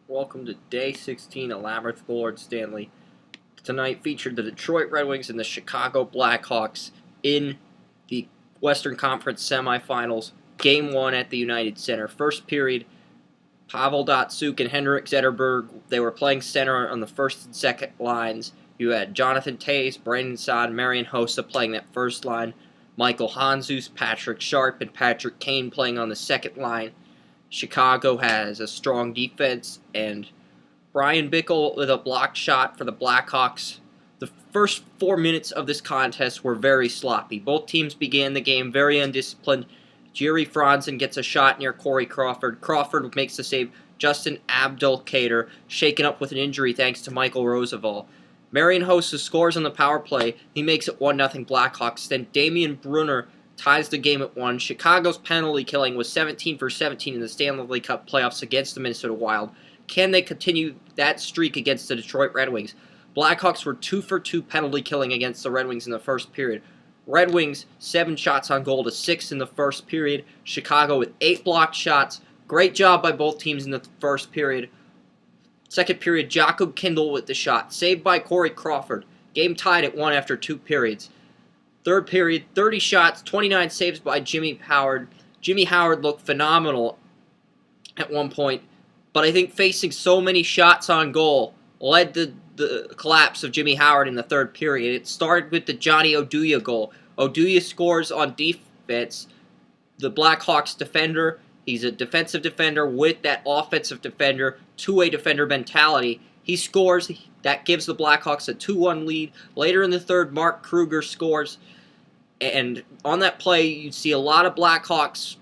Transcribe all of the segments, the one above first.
Welcome to Day 16 of Labrynth Lord Stanley. Tonight featured the Detroit Red Wings and the Chicago Blackhawks in the Western Conference Semifinals. Game 1 at the United Center. First period, Pavel Datsyuk and Henrik Zetterberg, they were playing center on the first and second lines. You had Jonathan Toews, Brandon Saad, Marian Hossa playing that first line. Michael Handzus, Patrick Sharp, and Patrick Kane playing on the second line. Chicago has a strong defense, and Brian Bickle with a blocked shot for the Blackhawks. The first 4 minutes of this contest were very sloppy. Both teams began the game very undisciplined. Jerry Franzen gets a shot near Corey Crawford. Crawford makes the save. Justin Abdelkader shaken up with an injury thanks to Michael Roosevelt. Marian Hossa scores on the power play. He makes it 1-0 Blackhawks. Then Damian Brunner ties the game at 1. Chicago's penalty killing was 17 for 17 in the Stanley Cup playoffs against the Minnesota Wild. Can they continue that streak against the Detroit Red Wings? Blackhawks were 2 for 2 penalty killing against the Red Wings in the first period. Red Wings 7 shots on goal to 6 in the first period. Chicago with 8 blocked shots. Great job by both teams in the first period. Second period, Jakob Kindl with the shot, saved by Corey Crawford. Game tied at 1 after 2 periods. Third period, 30 shots, 29 saves by Jimmy Howard. Jimmy Howard looked phenomenal at one point, but I think facing so many shots on goal led to the collapse of Jimmy Howard in the third period. It started with the Johnny Oduya goal. Oduya scores on defense. The Blackhawks defender, he's a defensive defender with that offensive defender, two-way defender mentality. He scores. That gives the Blackhawks a 2-1 lead. Later in the third, Mark Kruger scores. And on that play, you see a lot of Blackhawks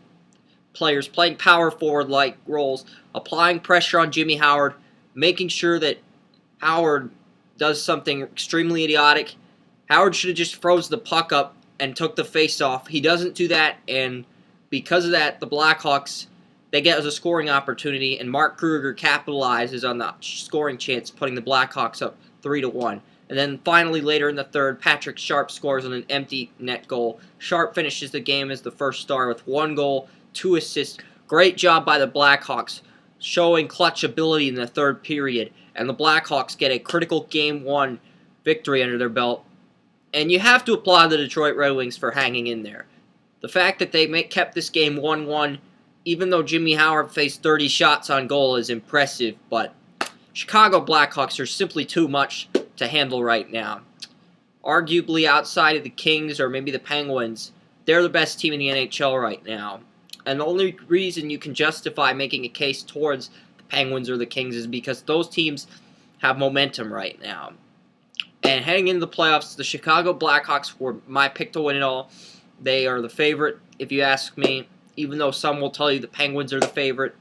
players playing power forward-like roles, applying pressure on Jimmy Howard, making sure that Howard does something extremely idiotic. Howard should have just froze the puck up and took the face-off. He doesn't do that, and because of that, the Blackhawks, they get a scoring opportunity, and Mark Kruger capitalizes on the scoring chance, putting the Blackhawks up 3-1. And then finally, later in the third, Patrick Sharp scores on an empty net goal. Sharp finishes the game as the first star with 1 goal, 2 assists. Great job by the Blackhawks, showing clutch ability in the third period. And the Blackhawks get a critical Game 1 victory under their belt. And you have to applaud the Detroit Red Wings for hanging in there. The fact that they kept this game 1-1, even though Jimmy Howard faced 30 shots on goal, is impressive. But Chicago Blackhawks are simply too much to handle right now. Arguably outside of the Kings or maybe the Penguins, they're the best team in the NHL right now. And the only reason you can justify making a case towards the Penguins or the Kings is because those teams have momentum right now. And heading into the playoffs, the Chicago Blackhawks were my pick to win it all. They are the favorite, if you ask me, even though some will tell you the Penguins are the favorite.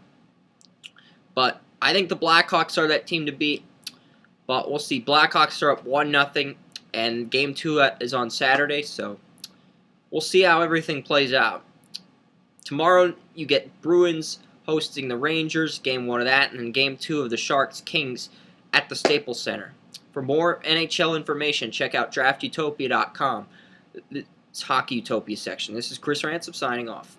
But I think the Blackhawks are that team to beat. But we'll see. Blackhawks are up 1-0, and Game 2 is on Saturday, so we'll see how everything plays out. Tomorrow, you get Bruins hosting the Rangers, Game 1 of that, and then Game 2 of the Sharks-Kings at the Staples Center. For more NHL information, check out draftutopia.com. It's Hockey Utopia section. This is Chris Ransom signing off.